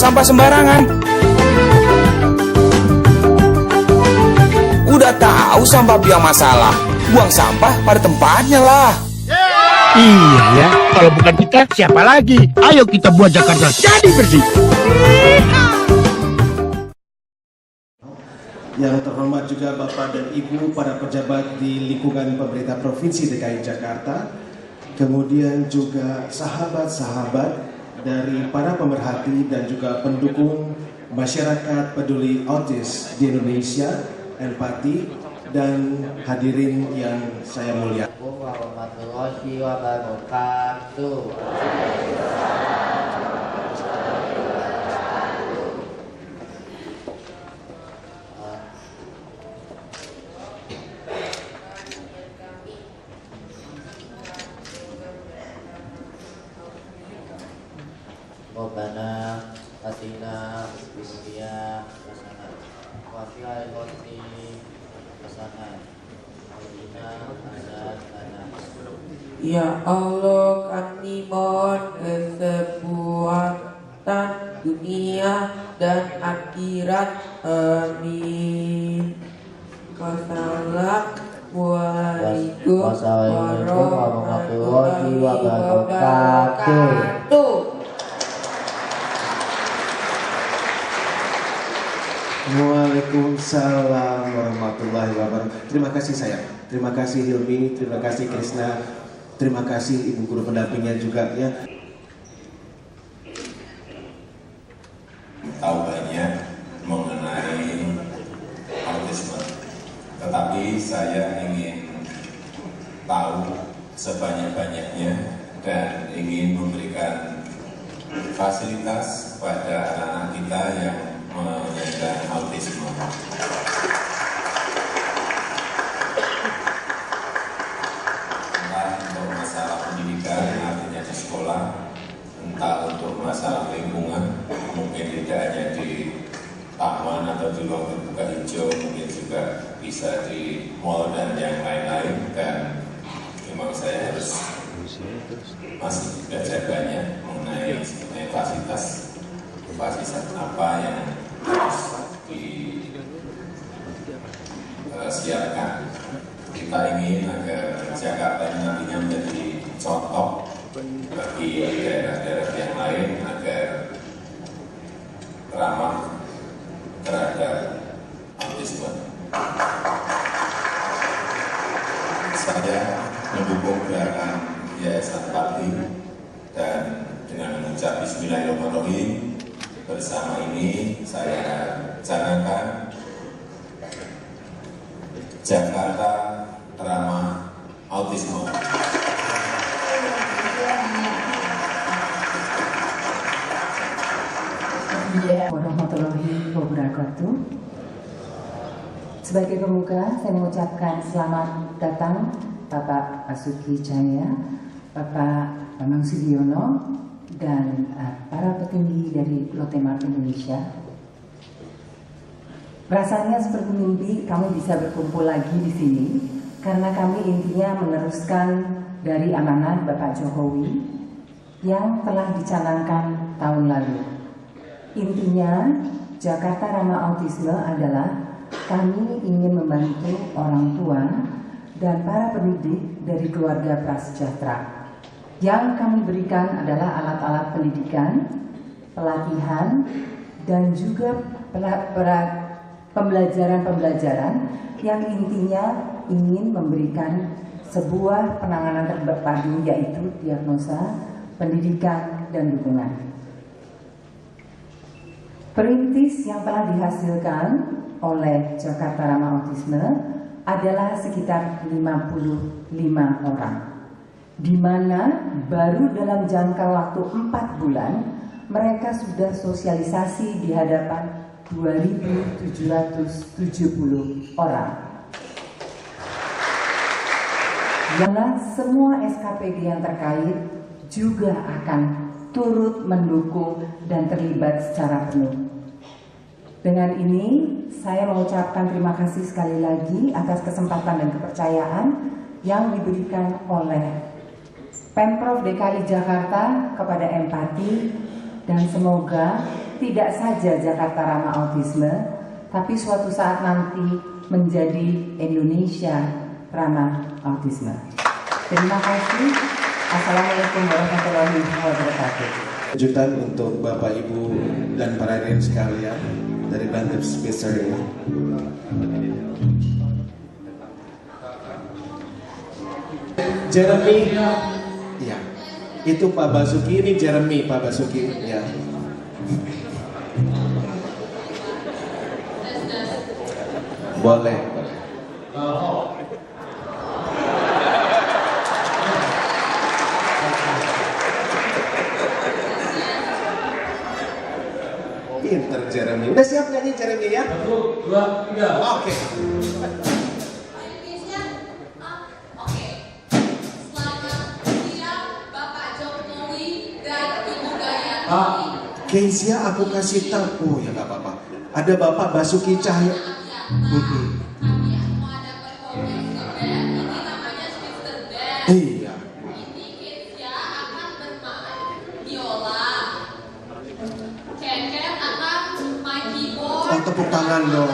sampah sembarangan. Udah tahu sampah biang masalah, buang sampah pada tempatnya lah. Iya ya, kalau bukan kita siapa lagi? Ayo kita buat Jakarta jadi bersih. Yang terhormat juga Bapak dan Ibu para pejabat di lingkungan pemerintah Provinsi DKI Jakarta, kemudian juga sahabat-sahabat dari para pemerhati dan juga pendukung masyarakat peduli autis di Indonesia, empati, dan hadirin yang saya muliakan. Warahmatullahi wabarakatuh. Rabbana atina fid dunya hasanah wa fil akhirati hasanah wa qina adzabannar. Ya Allah, kami mohon kesempurnaan dunia dan akhirat. Amin. Wassalamualaikum warahmatullahi wabarakatuh. Waalaikumsalam warahmatullahi wabarakatuh. Terima kasih sayang, terima kasih Hilmi, terima kasih Krisna, terima kasih Ibu Guru pendampingnya juga ya. Tahu banyak mengenai autisme, tetapi saya ingin tahu sebanyak-banyaknya dan ingin memberikan fasilitas kepada anak-anak kita yang menyandang autisme. Entah untuk masalah pendidikan, artinya di sekolah, entah untuk masalah lingkungan, mungkin tidak hanya di taman atau di ruang terbuka hijau, mungkin juga bisa di mall dan yang lain-lain. Dan memang saya harus masih belajar banyak mengenai fasilitas apa yang harus disiapkan. Kita ingin agar Jakarta ini nantinya menjadi contoh bagi daerah-daerah yang lain agar ramah terhadap autisme. Saya mendukung gerakan Yayasan Pati dan dengan mengucap Bismillahirrahmanirrahim, bersama ini saya canangkan Jakarta ramah autisme. Warahmatullahi wabarakatuh. Sebagai pembuka, saya mengucapkan selamat datang Bapak Basuki Cahaya, Bapak Bambang Sudiono, dan para petinggi dari Lotemar Indonesia. Rasanya seperti mimpi kami bisa berkumpul lagi di sini karena kami intinya meneruskan dari amanat Bapak Jokowi yang telah dicanangkan tahun lalu. Intinya, Jakarta Ramah Autisme adalah kami ingin membantu orang tua dan para pendidik dari keluarga prasejahtera. Yang kami berikan adalah alat-alat pendidikan, pelatihan, dan juga pembelajaran-pembelajaran yang intinya ingin memberikan sebuah penanganan terpadu, yaitu diagnosa, pendidikan, dan dukungan. Perintis yang telah dihasilkan oleh Jakarta Ramah Autisme adalah sekitar 55 orang, di mana baru dalam jangka waktu 4 bulan mereka sudah sosialisasi di hadapan 2.770 orang. Karena semua SKPD yang terkait juga akan turut mendukung dan terlibat secara penuh. Dengan ini, saya mengucapkan terima kasih sekali lagi atas kesempatan dan kepercayaan yang diberikan oleh Pemprov DKI Jakarta kepada Empati, dan semoga tidak saja Jakarta Ramah Autisme, tapi suatu saat nanti menjadi Indonesia Ramah Autisme. Terima kasih. Assalamualaikum warahmatullahi wabarakatuh. Kejutan untuk Bapak, Ibu, dan para hadirin sekalian dari Banter Spacer ini. Jeremy, ya, itu Pak Basuki, ini Jeremy Pak Basuki, ya. Boleh. Pinter Jeremy. Udah siap nyanyi Jeremy ya? 1, 2, 3. Oke. Oke. Selamat siang Bapak Jokowi dan Ibu Gayatri. Kezia aku kasih tahu. Oh ya nggak apa-apa. Ada Bapak Basuki Cahaya. Kami mau ada performance band. Ini namanya Swifter Band. Iya. Ini Kezia akan bermain biola. Ken akan main keyboard. Oh, tepuk tangan dong.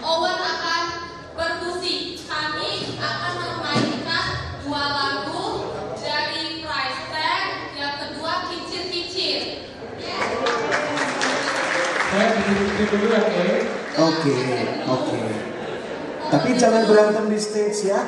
Owen akan bermusik. Kami akan memainkan 2 lagu dari Price Tag. Yang kedua Kicir-Kicir. Saya di dulu ya, Oke. Tapi jangan berantem di stage ya.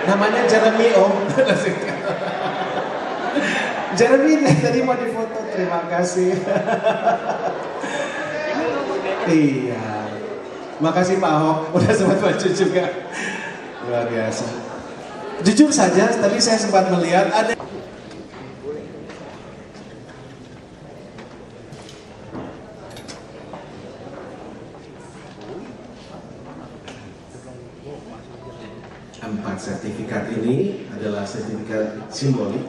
Namanya Jeremy Om. Jeremy nih tadi mau difoto, terima kasih. Iya. Makasih Pak Ahok, udah sempat baju juga. Luar biasa. Jujur saja, tadi saya sempat melihat ada sertifikat ini adalah sertifikat simbolik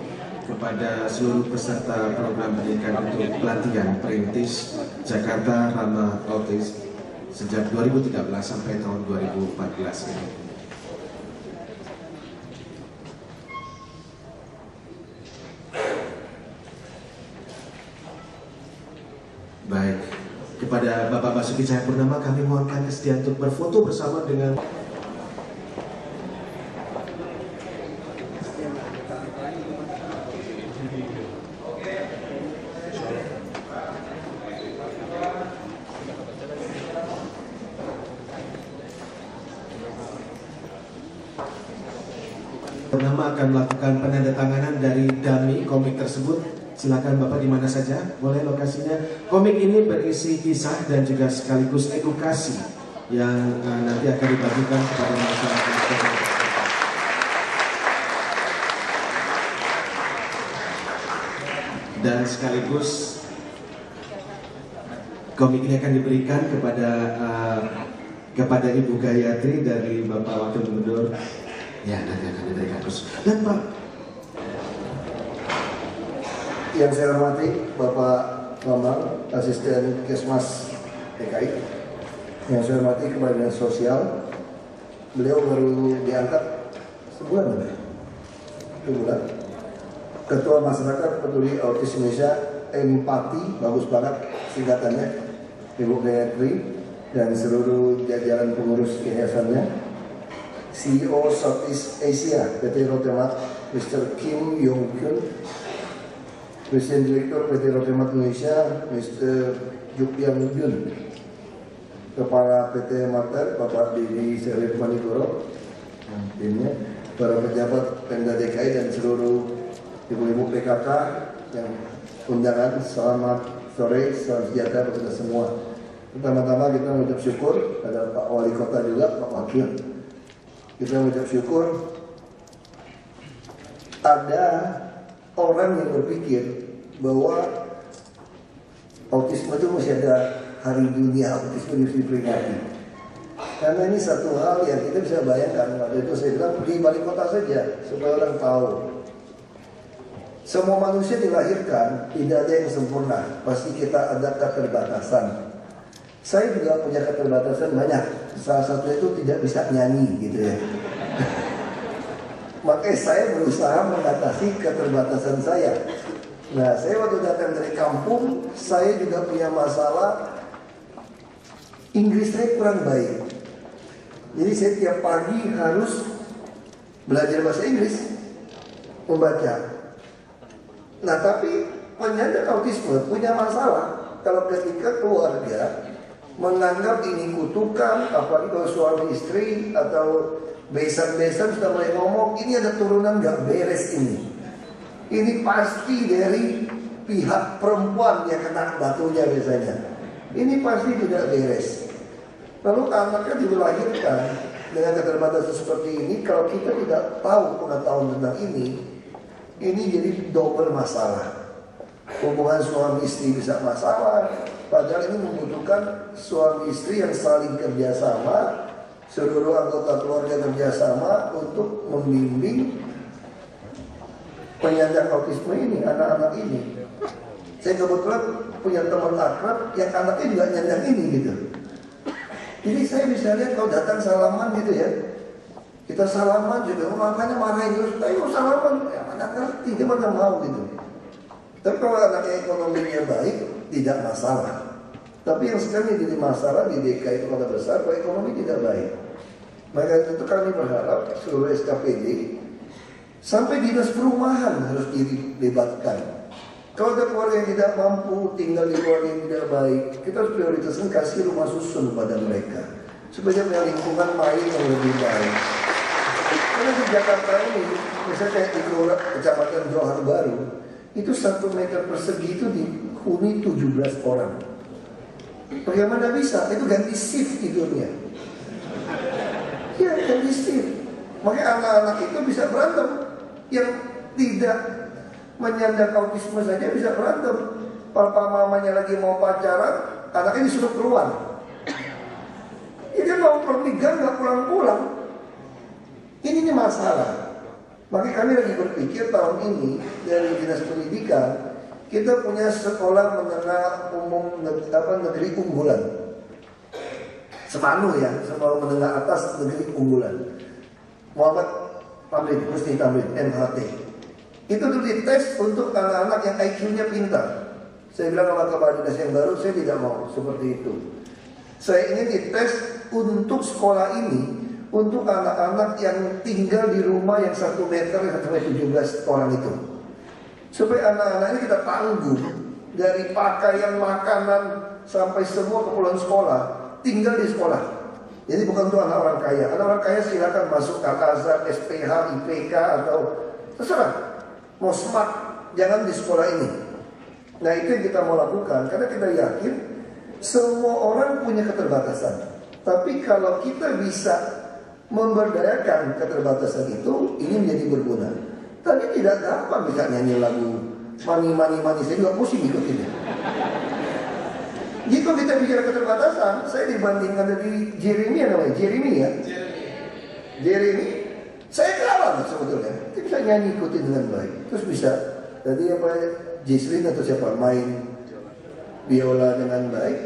kepada seluruh peserta program pendidikan untuk pelatihan perintis Jakarta Ramah Autisme sejak 2013 sampai tahun 2014 ini. Baik, kepada Bapak Basuki Cahayapurnama kami mohonkan kesediaan untuk berfoto bersama dengan Purnama akan melakukan penandatanganan dari dummy komik tersebut. Silakan Bapak di mana saja, boleh lokasinya. Komik ini berisi kisah dan juga sekaligus edukasi yang nanti akan dibagikan kepada masyarakat. Dan sekaligus komik ini akan diberikan kepada Ibu Gayatri dari Bapak Wakil Gubernur. Ya, nanti akan diberikan terus. Dan Pak, yang saya hormati Bapak Bambang, Asisten Kesmas DKI. Yang saya hormati Kepala Dinas Sosial, beliau baru diangkat sebulan, Ketua Masyarakat Peduli Autis Indonesia, Empati, bagus banget singkatannya, Ibu Gayatri dan seluruh jajaran pengurus yayasannya, CEO Southeast Asia PT Rotemat, Mr. Kim Yong Kyun, Presiden Direktur PT Rotemat Indonesia, Mr. Jupian Yun, Kepala PT Mater, Bapak Didi Serif Manigoro, timnya, para pejabat Pemda DKI dan seluruh ibu-ibu PKK yang undangan, selamat sore, salam sejahtera kepada semua. Pertama-tama kita mengucap syukur, ada Pak Wali Kota juga, Pak Wakil. Kita mengucap syukur ada orang yang berpikir bahwa autisme itu masih ada hari dunia autisme diperingati. Karena ini satu hal yang kita bisa bayangkan. Waktu itu saya bilang di balik kota saja supaya orang tahu. Semua manusia dilahirkan tidak ada yang sempurna. Pasti kita ada keterbatasan. Saya juga punya keterbatasan banyak. Salah satu itu tidak bisa nyanyi gitu ya. Makanya saya berusaha mengatasi keterbatasan saya. Nah, saya waktu datang dari kampung, saya juga punya masalah Inggris saya kurang baik. Jadi saya tiap pagi harus belajar bahasa Inggris, membaca. Nah, tapi penyandang autisme punya masalah kalau ketika keluarga menganggap ini kutukan, apalagi kalau suami istri atau besan-besan sudah mulai ngomong, ini ada turunan gak beres ini. Ini pasti dari pihak perempuan yang kena batunya biasanya. Ini pasti tidak beres. Lalu anaknya dilahirkan dengan keterbatasan seperti ini. Kalau kita tidak tahu pengetahuan tentang ini jadi double masalah. Hubungan suami istri bisa masalah. Padahal ini membutuhkan suami istri yang saling kerjasama, seluruh anggota keluarga kerjasama untuk membimbing penyandang autisme ini, anak-anak ini. Saya kebetulan punya teman akrab yang anaknya juga nyandang ini gitu. Jadi saya bisa lihat kalau datang salaman gitu ya, kita salaman juga, makanya marahin terus, ayo salaman, ya mana ngerti, dia mana mau gitu. Tapi kalau anaknya ekonominya baik, tidak masalah. Tapi yang sekarang jadi masalah di DKI itu kota besar, kalau ekonomi tidak baik. Maka itu kami berharap seluruh SKPD sampai dinas perumahan harus dilibatkan. Kalau ada keluarga yang tidak mampu tinggal di keluarga yang tidak baik, kita harus prioritaskan kasih rumah susun pada mereka supaya punya lingkungan main yang lebih baik. Karena di Jakarta ini, misalnya kayak di Kecamatan Johar Baru, itu 1 meter persegi itu dihuni 17 orang. Bagaimana bisa? Itu ganti shift tidurnya. Ya, ganti shift. Makanya anak-anak itu bisa berantem. Yang tidak menyandang autisme saja bisa berantem. Papa mamanya lagi mau pacaran, anaknya disuruh keluar. Dia mau pernikahan nggak pulang-pulang. Ini masalah. Makanya kami lagi berpikir tahun ini dari Dinas Pendidikan kita punya sekolah menengah umum negeri unggulan. Semanu ya, sekolah menengah atas negeri unggulan. Muhammad Tamrin, Musti Tamrin, MHT. Itu tuh dites untuk anak-anak yang IQ-nya pintar. Saya bilang sama kepala dinas yang baru, saya tidak mau seperti itu. Saya ingin dites untuk sekolah ini, untuk anak-anak yang tinggal di rumah yang 1 meter sampai 17 orang itu. Supaya anak-anak ini kita tanggung dari pakaian, makanan, sampai semua keperluan sekolah, tinggal di sekolah. Jadi bukan untuk anak orang kaya. Anak orang kaya silakan masuk Al-Azhar, SPH, IPK atau terserah. Mau smart, jangan di sekolah ini. Nah itu yang kita mau lakukan, karena kita yakin semua orang punya keterbatasan. Tapi kalau kita bisa memberdayakan keterbatasan itu, ini menjadi berguna. Tapi tidak gampang bisa nyanyi lagu Mani, saya juga pusing ikutin. Jika kita bicara keterbatasan, saya dibandingkan dari Jeremy namanya, Jeremy, saya kalah sebetulnya. Dia bisa nyanyi ikutin dengan baik. Terus bisa, tadi apa Jesslyn atau siapa main biola dengan baik.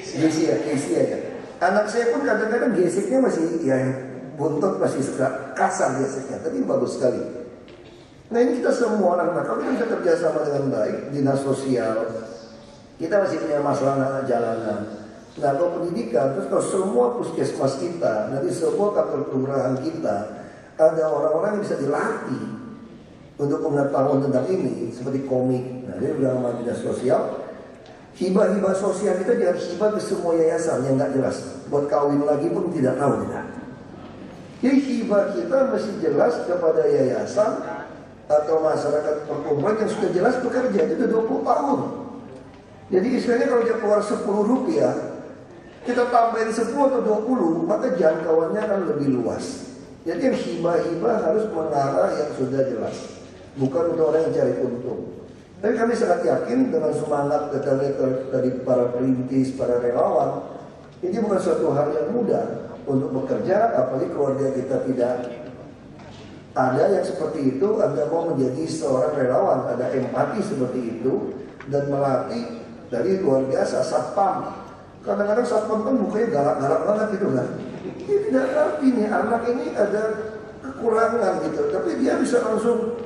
Casey aja. Anak saya pun kadang-kadang geseknya masih yang buntut masih suka kasar geseknya, tapi bagus sekali. Nah ini kita semua orang, kalau kita bisa kerjasama dengan baik, dinas sosial, kita masih punya masalah anak jalanan. Nah kalau pendidikan, terus kalau semua puskesmas kita, nanti semua kantor kelurahan kita, ada orang-orang yang bisa dilatih untuk pengetahuan tentang ini, seperti komik. Nah dia bilang sama dinas sosial, hibah-hibah sosial kita jangan hibah ke semua yayasan yang nggak jelas. Buat kawin lagi pun tidak tahu kita. Jadi hibah kita mesti jelas kepada yayasan atau masyarakat perkumpulan yang sudah jelas bekerja itu 20 tahun. Jadi istilahnya kalau dia keluar 10 rupiah, kita tambahin 10 atau 20, maka jangkauannya akan lebih luas. Jadi yang hibah-hibah harus mengarah yang sudah jelas, bukan untuk orang yang cari untung. Tapi kami sangat yakin dengan semangat dari para perintis, para relawan, ini bukan suatu hal yang mudah untuk bekerja, apalagi keluarga kita tidak ada yang seperti itu. Anda mau menjadi seorang relawan, ada empati seperti itu, dan melatih dari luar biasa. Satpam, kadang-kadang satpam kan mukanya galak-galak banget gitu kan. Dia tidak ngerti nih anak ini ada kekurangan gitu, tapi dia bisa langsung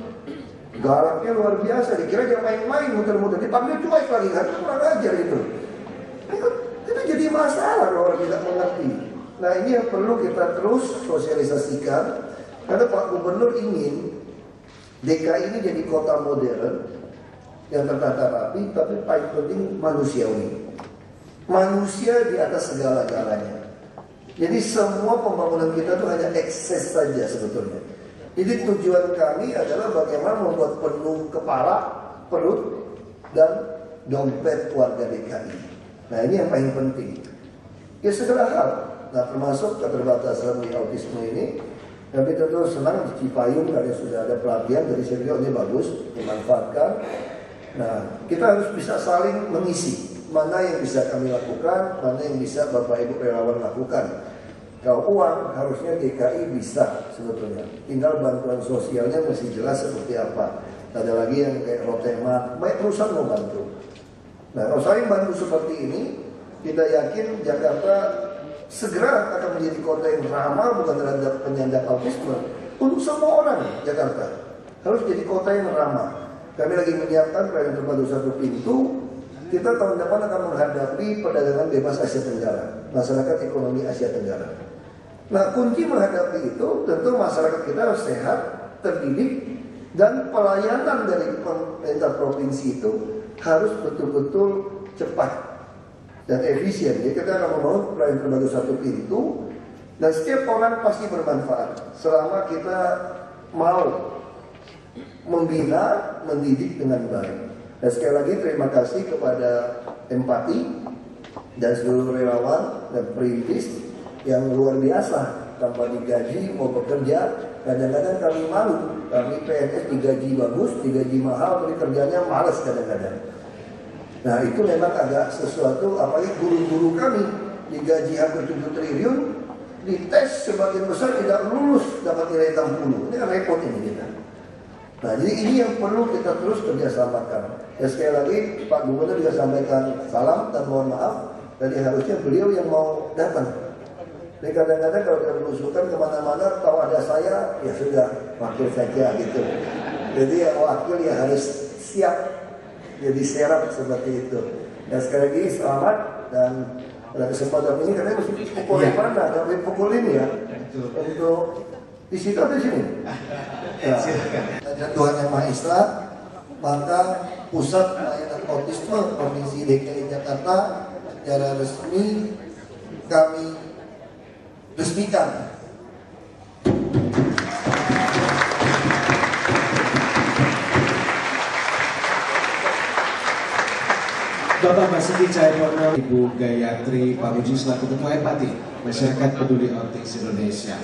galaknya luar biasa. Dikira dia main-main muter-muter, dipanggil cuek lagi kan, kurang ajar itu. Itu jadi masalah kalau orang tidak mengerti. Nah ini yang perlu kita terus sosialisasikan. Karena Pak Gubernur ingin DKI ini jadi kota modern yang tertata rapi, tapi paling penting manusiawi. Manusia di atas segala-galanya. Jadi semua pembangunan kita itu hanya ekses saja sebetulnya. Jadi tujuan kami adalah bagaimana membuat penuh kepala, perut, dan dompet warga DKI. Nah ini yang paling penting. Ya segala hal. Nah termasuk keterbatasan di autisme ini. Kami tentu senang di Cipayung karena sudah ada pelatihan dari Sergio, ini bagus, dimanfaatkan. Nah, kita harus bisa saling mengisi. Mana yang bisa kami lakukan, mana yang bisa Bapak Ibu relawan lakukan. Kalau uang, harusnya DKI bisa sebetulnya. Tinggal bantuan sosialnya masih jelas seperti apa. Ada lagi yang kayak Rotemat, banyak perusahaan mau bantu. Nah, kalau saling bantu seperti ini, kita yakin Jakarta segera akan menjadi kota yang ramah bukan terhadap penyandang autisme untuk semua orang. Jakarta harus jadi kota yang ramah. Kami lagi menyiapkan pelayanan terpadu 1 pintu. Kita tahun depan akan menghadapi perdagangan bebas Asia Tenggara, masyarakat ekonomi Asia Tenggara. Nah kunci menghadapi itu tentu masyarakat kita harus sehat, terdidik, dan pelayanan dari pemerintah provinsi itu harus betul-betul cepat dan efisien. Jadi kita akan membangun pelayanan terpadu 1 pintu, dan setiap orang pasti bermanfaat selama kita mau membina, mendidik dengan baik. Dan sekali lagi terima kasih kepada empati dan seluruh relawan dan perintis yang luar biasa. Tanpa digaji mau bekerja, kadang-kadang kami malu. Kami PNS digaji bagus, digaji mahal, tapi kerjanya malas kadang-kadang. Nah itu memang agak sesuatu, apalagi guru-guru kami digaji hampir 7 triliun, dites sebagian besar tidak lulus dapat nilai 60. Ini kan repot ini kita. Nah jadi ini yang perlu kita terus kerjasamakan. Ya sekali lagi Pak Gubernur juga sampaikan salam dan mohon maaf Jadi harusnya beliau yang mau datang. Jadi kadang-kadang kalau ada belusukan kemana-mana, tahu ada saya, ya sudah, wakil saja gitu. Jadi ya wakil ya harus siap jadi serap seperti itu. Dan sekali lagi selamat, dan pada kesempatan ini katanya mesti pukulin mana, tapi pukulin ya. Untuk di situ atau di sini? Ya. Ada Tuhan Yang Maha Esa, maka Pusat Layanan Autisme Provinsi DKI Jakarta secara resmi kami resmikan. Bapak Basuki Cahayapurnama, Ibu Gayatri Pamuji selaku Ketua Empati Masyarakat Peduli Autis Indonesia.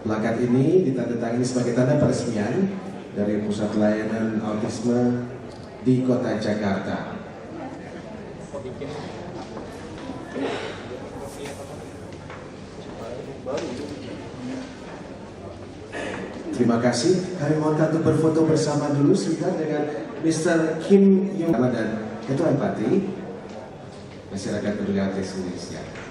Plakat ini ditandatangani sebagai tanda peresmian dari Pusat Layanan Autisme di Kota Jakarta. Terima kasih. Kami mohon untuk berfoto bersama dulu sebentar dengan Mr. Kim Yong dan Ketua Empati Masyarakat Peduli Autis Indonesia.